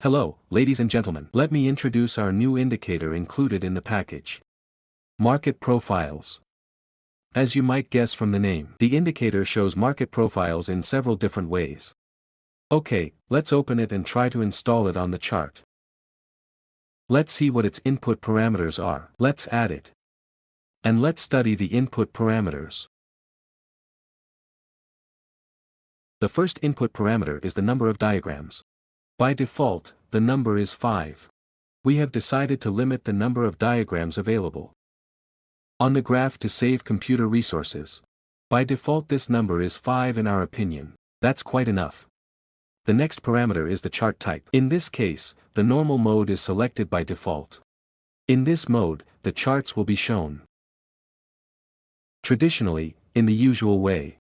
Hello, ladies and gentlemen. Let me introduce our new indicator included in the package. Market Profiles. As you might guess from the name, the indicator shows market profiles in several different ways. Okay, let's open it and try to install it on the chart. Let's see what its input parameters are. Let's add it. And let's study the input parameters. The first input parameter is the number of diagrams. By default, the number is 5. We have decided to limit the number of diagrams available on the graph to save computer resources. By default this number is 5 in our opinion. That's quite enough. The next parameter is the chart type. In this case, the normal mode is selected by default. In this mode, the charts will be shown traditionally, in the usual way.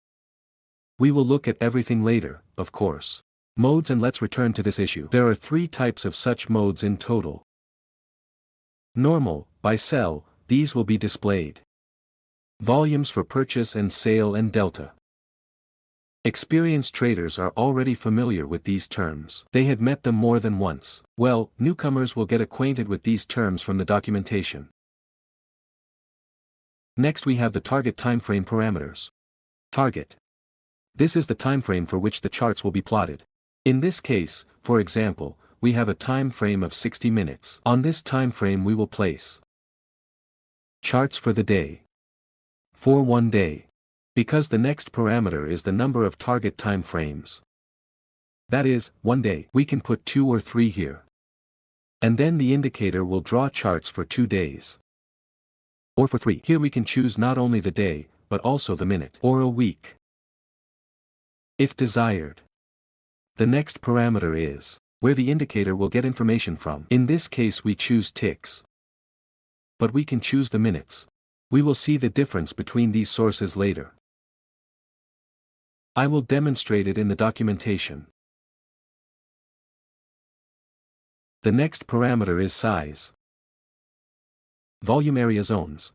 We will look at everything later, of course. Modes, and let's return to this issue. There are 3 types of such modes in total. Normal, buy sell, these will be displayed. Volumes for purchase and sale, and delta. Experienced traders are already familiar with these terms. They had met them more than once. Well, newcomers will get acquainted with these terms from the documentation. Next we have the target timeframe parameters. Target. This is the timeframe for which the charts will be plotted. In this case, for example, we have a time frame of 60 minutes. On this time frame we will place charts for the day. For one day. Because the next parameter is the number of target time frames. That is, one day. We can put 2 or 3 here. And then the indicator will draw charts for 2 days. Or for 3. Here we can choose not only the day, but also the minute. Or a week, if desired. The next parameter is where the indicator will get information from. In this case we choose ticks. But we can choose the minutes. We will see the difference between these sources later. I will demonstrate it in the documentation. The next parameter is size. Volume area zones.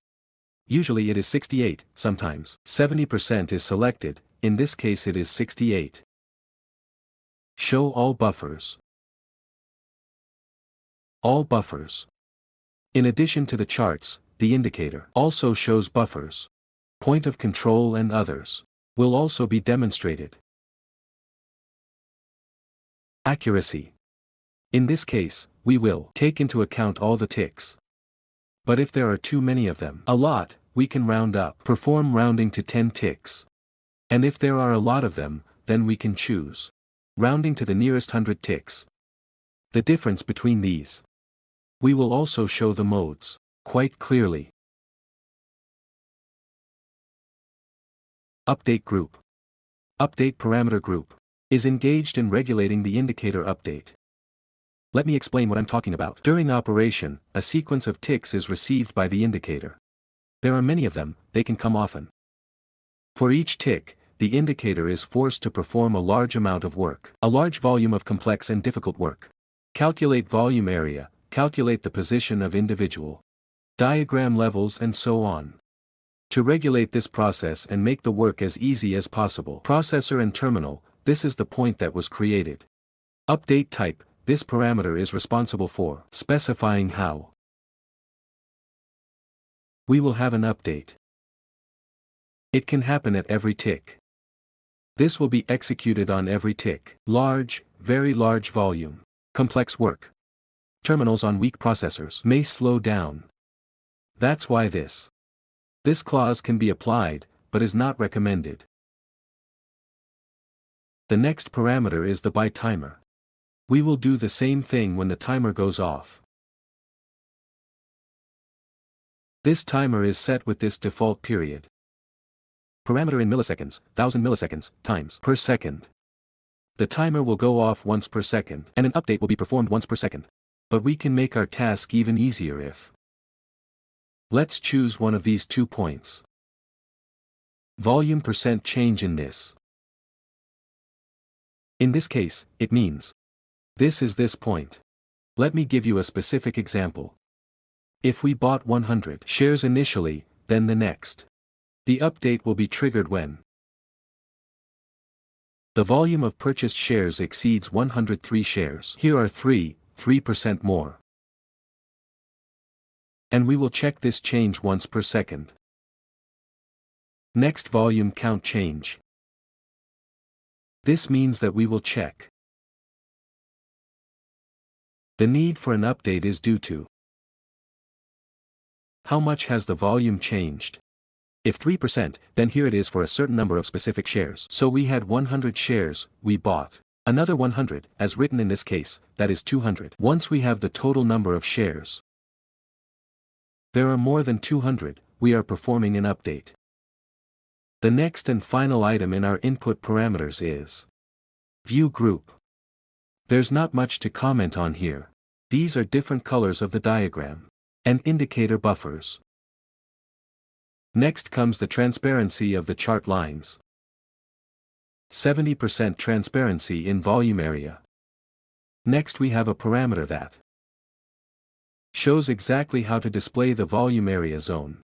Usually it is 68, sometimes 70% is selected, in this case it is 68. Show all buffers. All buffers. In addition to the charts, the indicator also shows buffers. Point of control and others will also be demonstrated. Accuracy. In this case, we will take into account all the ticks. But if there are too many of them, a lot, we can round up. Perform rounding to 10 ticks. And if there are a lot of them, then we can choose rounding to the nearest 100 ticks. The difference between these. We will also show the modes quite clearly. Update group. Update parameter group is engaged in regulating the indicator update. Let me explain what I'm talking about. During operation, a sequence of ticks is received by the indicator. There are many of them, they can come often. For each tick, the indicator is forced to perform a large amount of work. A large volume of complex and difficult work. Calculate volume area, calculate the position of individual diagram levels, and so on. To regulate this process and make the work as easy as possible. Processor and terminal, this is the point that was created. Update type, this parameter is responsible for specifying how we will have an update. It can happen at every tick. This will be executed on every tick. Large, very large volume. Complex work. Terminals on weak processors may slow down. That's why this clause can be applied, but is not recommended. The next parameter is the buy timer. We will do the same thing when the timer goes off. This timer is set with this default period. Parameter in milliseconds, 1000 milliseconds, times per second. The timer will go off once per second, and an update will be performed once per second. But we can make our task even easier if let's choose one of these 2 points. Volume % change in this. In this case, it means this is this point. Let me give you a specific example. If we bought 100 shares initially, then the next. The update will be triggered when The volume of purchased shares exceeds 103 shares. Here are 3% more. And we will check this change once per second. Next, volume count change. This means that we will check. The need for an update is due to how much has the volume changed. If 3%, then here it is for a certain number of specific shares. So we had 100 shares, we bought another 100, as written in this case, that is 200. Once we have the total number of shares, there are more than 200, we are performing an update. The next and final item in our input parameters is view group. There's not much to comment on here. These are different colors of the diagram and indicator buffers. Next comes the transparency of the chart lines. 70% transparency in volume area. Next we have a parameter that shows exactly how to display the volume area zone.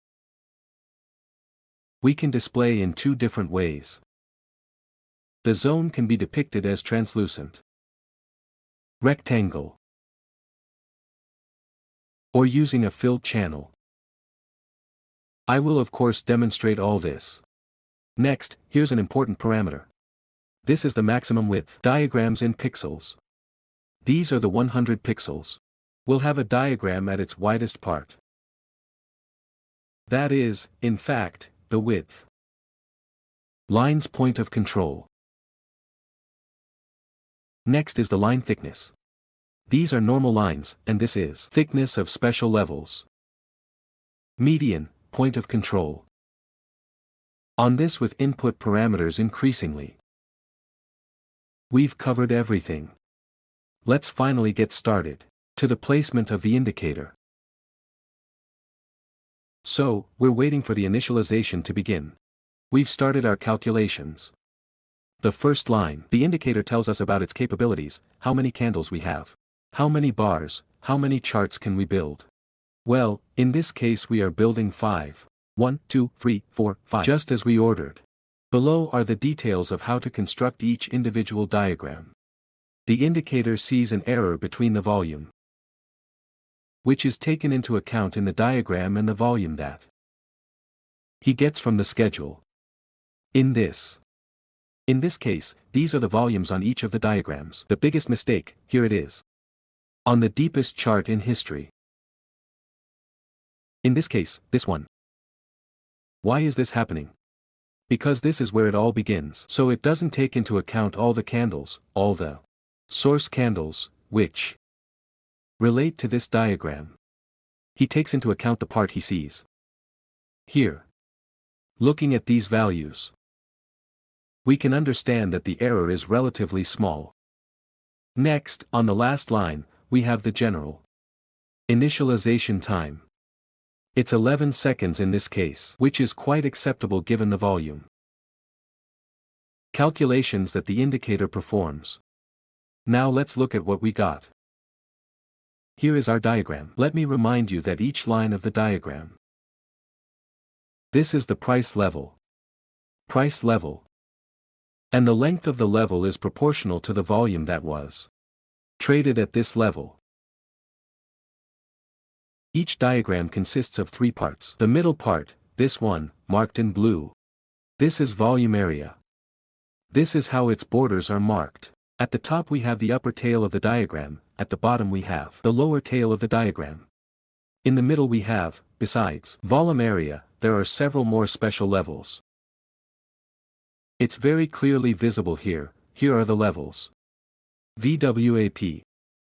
We can display in two different ways. The zone can be depicted as translucent, rectangle, or using a filled channel. I will of course demonstrate all this. Next, here's an important parameter. This is the maximum width. Diagrams in pixels. These are the 100 pixels. We'll have a diagram at its widest part. That is, in fact, the width. Lines point of control. Next is the line thickness. These are normal lines, and this is thickness of special levels. Median, point of control. On this with input parameters increasingly. We've covered everything. Let's finally get started. To the placement of the indicator. So, we're waiting for the initialization to begin. We've started our calculations. The first line, the indicator tells us about its capabilities, how many candles we have. How many bars, how many charts can we build? Well, in this case we are building 5. 1, 2, 3, 4, 5. Just as we ordered. Below are the details of how to construct each individual diagram. The indicator sees an error between the volume, which is taken into account in the diagram, and the volume that he gets from the schedule. In this case, these are the volumes on each of the diagrams. The biggest mistake, here it is. On the deepest chart in history. In this case, this one. Why is this happening? Because this is where it all begins. So it doesn't take into account all the candles, all the source candles, which relate to this diagram. He takes into account the part he sees. Here. Looking at these values, we can understand that the error is relatively small. Next, on the last line, we have the general initialization time. It's 11 seconds in this case, which is quite acceptable given the volume calculations that the indicator performs. Now let's look at what we got. Here is our diagram. Let me remind you that each line of the diagram. This is the price level. Price level. And the length of the level is proportional to the volume that was traded at this level. Each diagram consists of 3 parts. The middle part, this one, marked in blue. This is volume area. This is how its borders are marked. At the top we have the upper tail of the diagram, at the bottom we have the lower tail of the diagram. In the middle we have, besides volume area, there are several more special levels. It's very clearly visible here. Here are the levels. VWAP.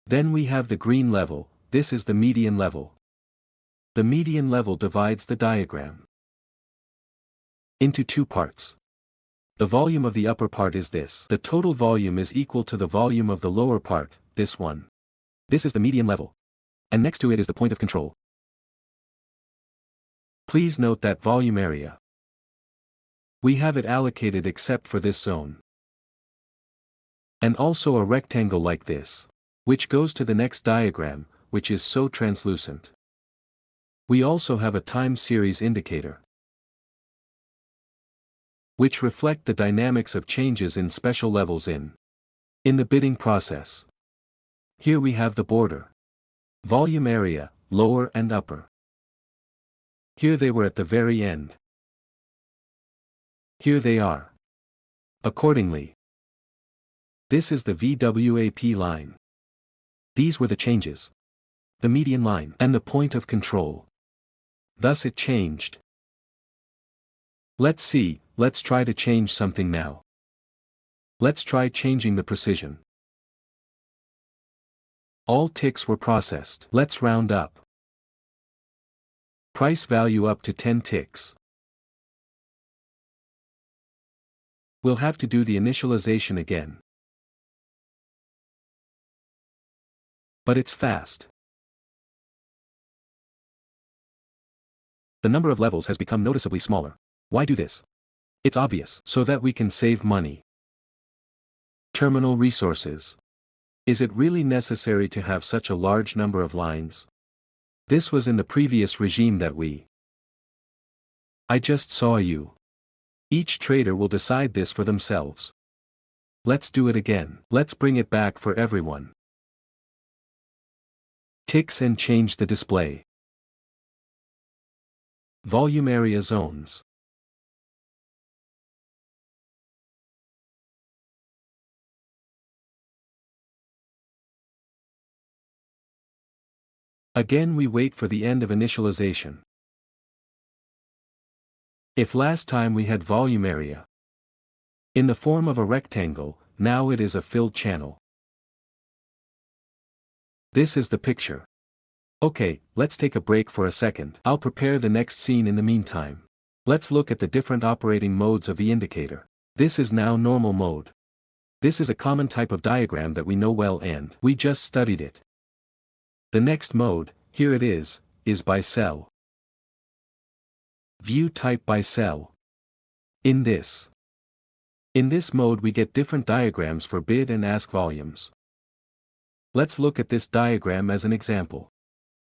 Then we have the green level, this is the median level. The median level divides the diagram into 2 parts. The volume of the upper part is this. The total volume is equal to the volume of the lower part, this one. This is the median level. And next to it is the point of control. Please note that volume area, we have it allocated except for this zone. And also a rectangle like this, which goes to the next diagram, which is so translucent. We also have a time series indicator. which reflect the dynamics of changes in special levels in the bidding process. Here we have the border, volume area, lower and upper. Here they were at the very end. Here they are. Accordingly, this is the VWAP line. These were the changes, the median line and the point of control. Thus it changed. Let's try to change something now. Let's try changing the precision. All ticks were processed. Let's round up. Price value up to 10 ticks. We'll have to do the initialization again. But it's fast. The number of levels has become noticeably smaller. Why do this? It's obvious. So that we can save money. Terminal resources. Is it really necessary to have such a large number of lines? This was in the previous regime that I just saw you. Each trader will decide this for themselves. Let's do it again. Let's bring it back for everyone. Ticks and change the display. Volume area zones. Again we wait for the end of initialization. If last time we had volume area in the form of a rectangle, now it is a filled channel. This is the picture. Okay, let's take a break for a second. I'll prepare the next scene in the meantime. Let's look at the different operating modes of the indicator. This is now normal mode. This is a common type of diagram that we know well and we just studied it. The next mode, here it is by cell. View type by cell. In this mode we get different diagrams for bid and ask volumes. Let's look at this diagram as an example.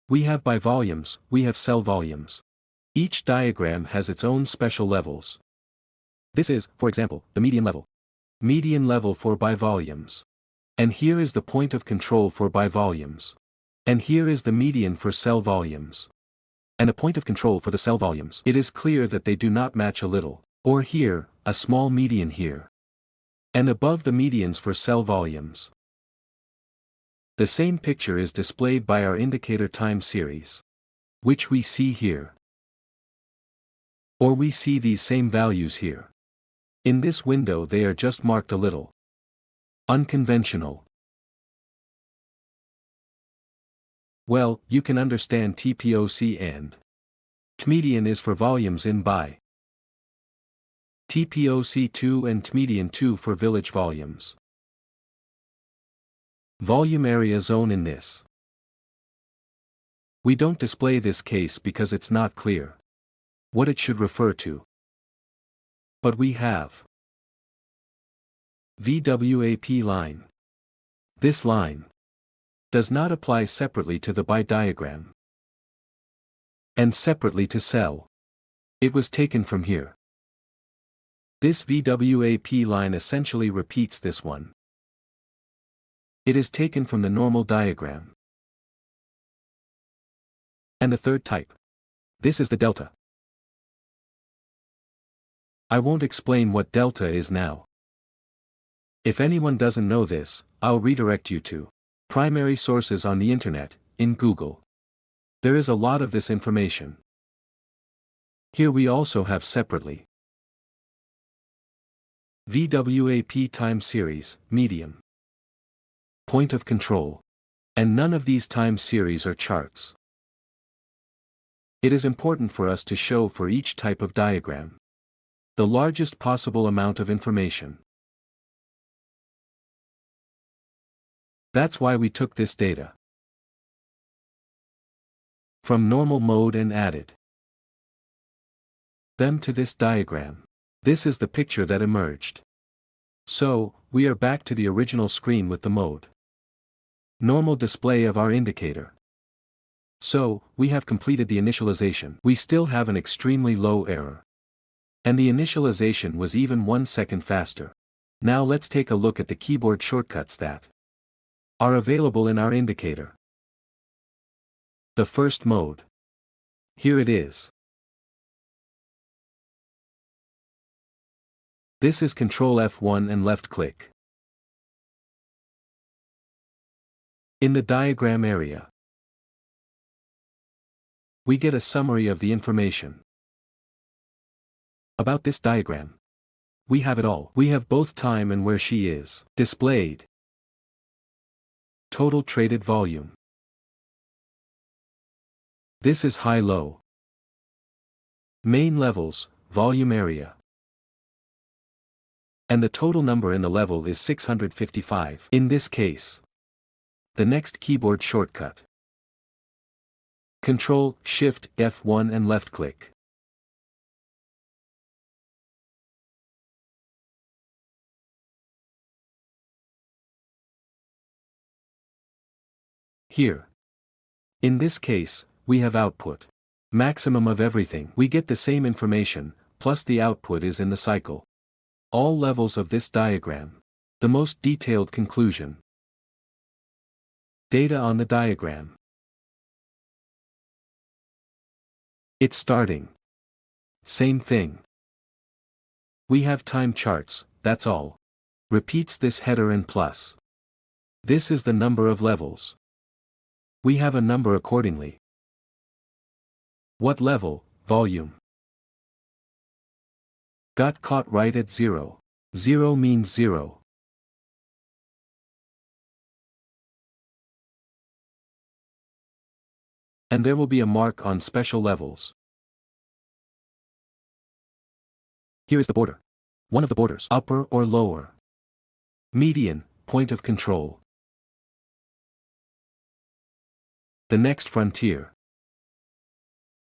We have by volumes, we have cell volumes. Each diagram has its own special levels. This is, for example, the median level. Median level for by volumes. And here is the point of control for by volumes. And here is the median for cell volumes. And the point of control for the cell volumes. It is clear that they do not match a little, or here, a small median here. And above the medians for cell volumes. The same picture is displayed by our indicator time series, which we see here. Or we see these same values here. In this window they are just marked a little unconventional. Well, you can understand TPOC and TMedian is for volumes in by. TPOC2 and TMedian2 for village volumes. Volume area zone in this. We don't display this case because it's not clear what it should refer to. But we have VWAP line. This line does not apply separately to the by diagram and separately to cell. It was taken from here. This VWAP line essentially repeats this one. It is taken from the normal diagram. And the third type. This is the delta. I won't explain what delta is now. If anyone doesn't know this, I'll redirect you to primary sources on the internet, in Google. There is a lot of this information. Here we also have separately VWAP time series, medium, point of control. And none of these time series are charts. It is important for us to show for each type of diagram the largest possible amount of information. That's why we took this data from normal mode and added them to this diagram. This is the picture that emerged. So, we are back to the original screen with the mode normal display of our indicator. So, we have completed the initialization. We still have an extremely low error. And the initialization was even 1 second faster. Now let's take a look at the keyboard shortcuts that are available in our indicator. The first mode. Here it is. This is Ctrl F1 and left click. In the diagram area, we get a summary of the information about this diagram. We have it all. We have both time and where she is displayed. Total traded volume. This is high-low. Main levels, volume area. And the total number in the level is 655. In this case, the next keyboard shortcut. Ctrl, Shift, F1 and left click. Here. In this case, we have output. Maximum of everything. We get the same information, plus the output is in the cycle. All levels of this diagram. The most detailed conclusion. Data on the diagram. It's starting. Same thing. We have time charts, that's all. Repeats this header and plus. This is the number of levels. We have a number accordingly. What level, volume? Got caught right at 0. 0 means 0. And there will be a mark on special levels. Here is the border. One of the borders, upper or lower. Median, point of control. The next frontier.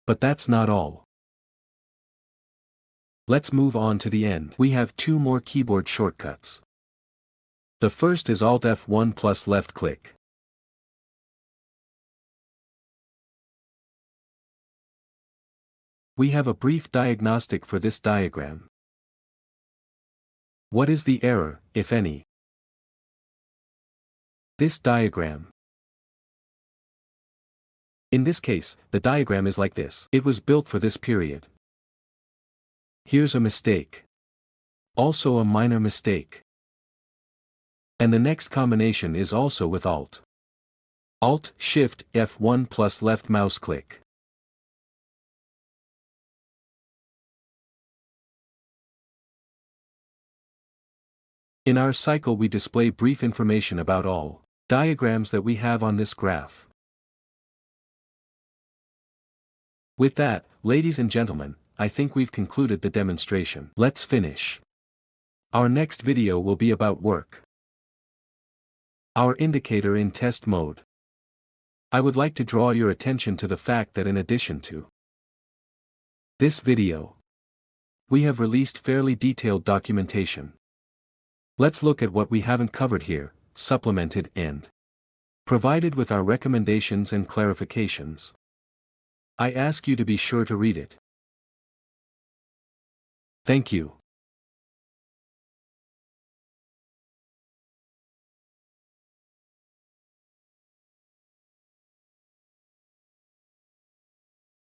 But that's not all. Let's move on to the end. We have two more keyboard shortcuts. The first is Alt F1 plus left click. We have a brief diagnostic for this diagram. What is the error, if any? This diagram. In this case, the diagram is like this. It was built for this period. Here's a mistake. Also a minor mistake. And the next combination is also with Alt. Alt, Shift, F1 plus left mouse click. In our cycle we display brief information about all diagrams that we have on this graph. With that, ladies and gentlemen, I think we've concluded the demonstration. Let's finish. Our next video will be about work. Our indicator in test mode. I would like to draw your attention to the fact that in addition to this video, we have released fairly detailed documentation. Let's look at what we haven't covered here, supplemented and provided with our recommendations and clarifications. I ask you to be sure to read it. Thank you.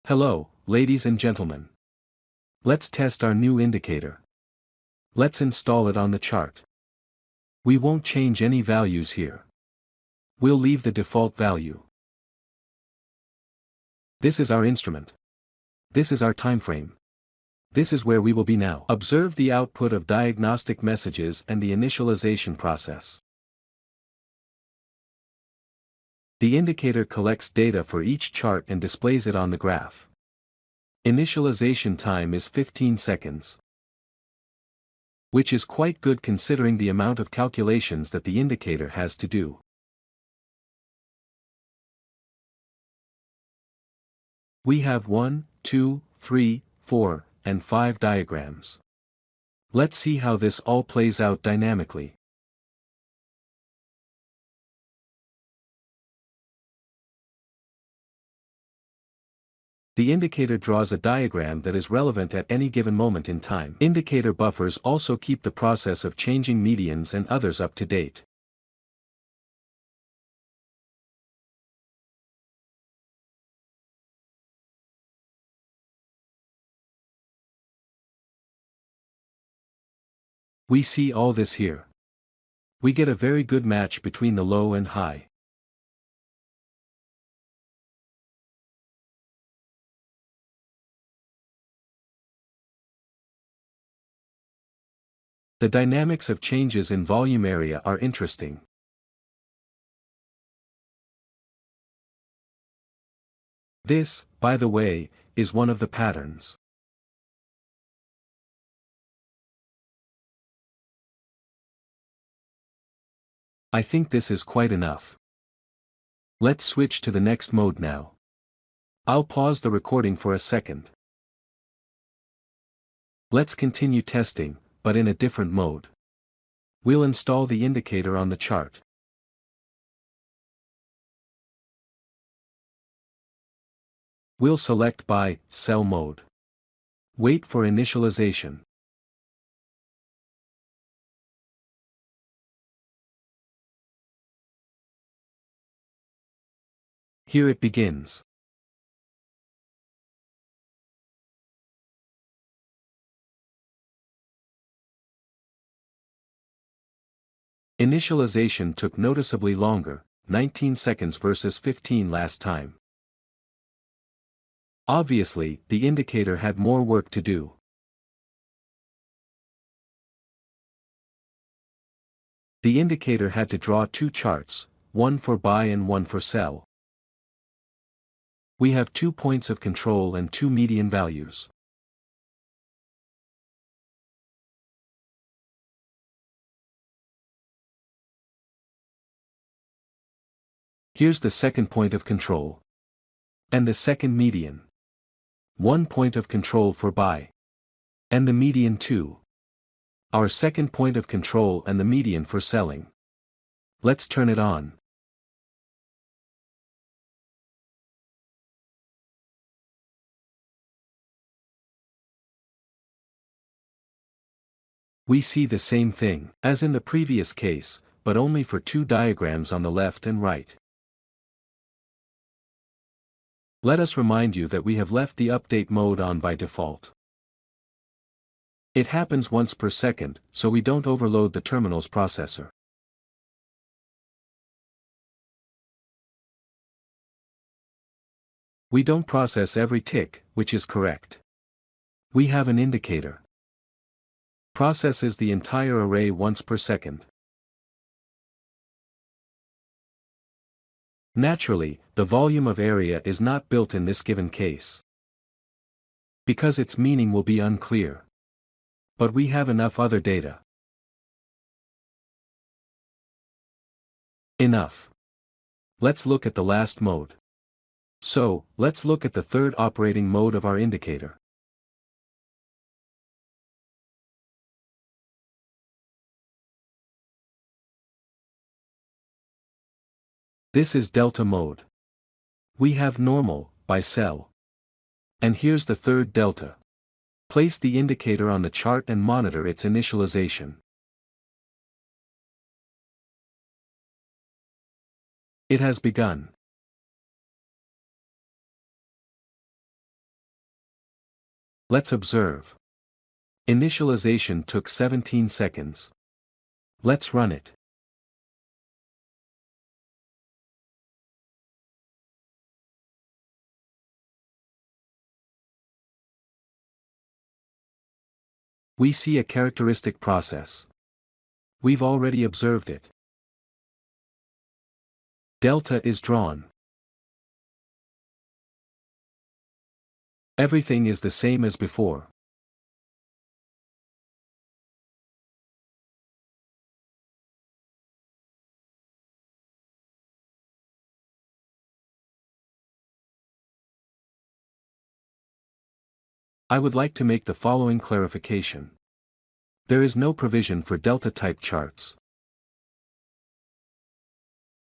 Hello, ladies and gentlemen. Let's test our new indicator. Let's install it on the chart. We won't change any values here. We'll leave the default value. This is our instrument. This is our time frame. This is where we will be now. Observe the output of diagnostic messages and the initialization process. The indicator collects data for each chart and displays it on the graph. Initialization time is 15 seconds. Which is quite good considering the amount of calculations that the indicator has to do. We have 1, 2, 3, 4, and 5 diagrams. Let's see how this all plays out dynamically. The indicator draws a diagram that is relevant at any given moment in time. Indicator buffers also keep the process of changing medians and others up to date. We see all this here. We get a very good match between the low and high. The dynamics of changes in volume area are interesting. This, by the way, is one of the patterns. I think this is quite enough. Let's switch to the next mode now. I'll pause the recording for a second. Let's continue testing, but in a different mode. We'll install the indicator on the chart. We'll select Buy, Sell mode. Wait for initialization. Here it begins. Initialization took noticeably longer, 19 seconds versus 15 last time. Obviously, the indicator had more work to do. The indicator had to draw two charts, one for buy and one for sell. We have 2 points of control and 2 median values. Here's the second point of control. And the second median. 1 point of control for buy. And the median 2. Our second point of control and the median for selling. Let's turn it on. We see the same thing, as in the previous case, but only for 2 diagrams on the left and right. Let us remind you that we have left the update mode on by default. It happens once per second, so we don't overload the terminal's processor. We don't process every tick, which is correct. We have an indicator. Processes the entire array once per second. Naturally, the volume of area is not built in this given case, because its meaning will be unclear. But we have enough other data. Enough. Let's look at the last mode. So, let's look at the third operating mode of our indicator. This is delta mode. We have normal, buy sell. And here's the third delta. Place the indicator on the chart and monitor its initialization. It has begun. Let's observe. Initialization took 17 seconds. Let's run it. We see a characteristic process. We've already observed it. Delta is drawn. Everything is the same as before. I would like to make the following clarification. There is no provision for delta-type charts.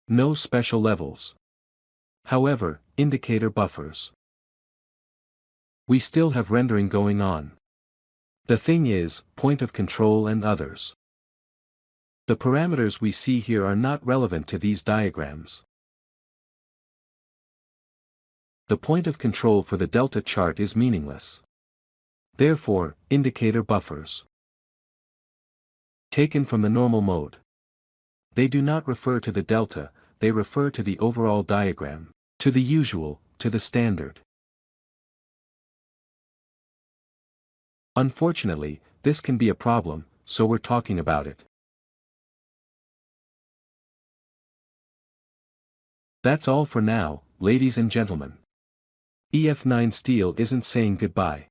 No special levels. However, indicator buffers. We still have rendering going on. The thing is, point of control and others. The parameters we see here are not relevant to these diagrams. The point of control for the delta chart is meaningless. Therefore, indicator buffers. Taken from the normal mode. They do not refer to the delta, they refer to the overall diagram, to the usual, to the standard. Unfortunately, this can be a problem, so we're talking about it. That's all for now, ladies and gentlemen. EF9 Steel isn't saying goodbye.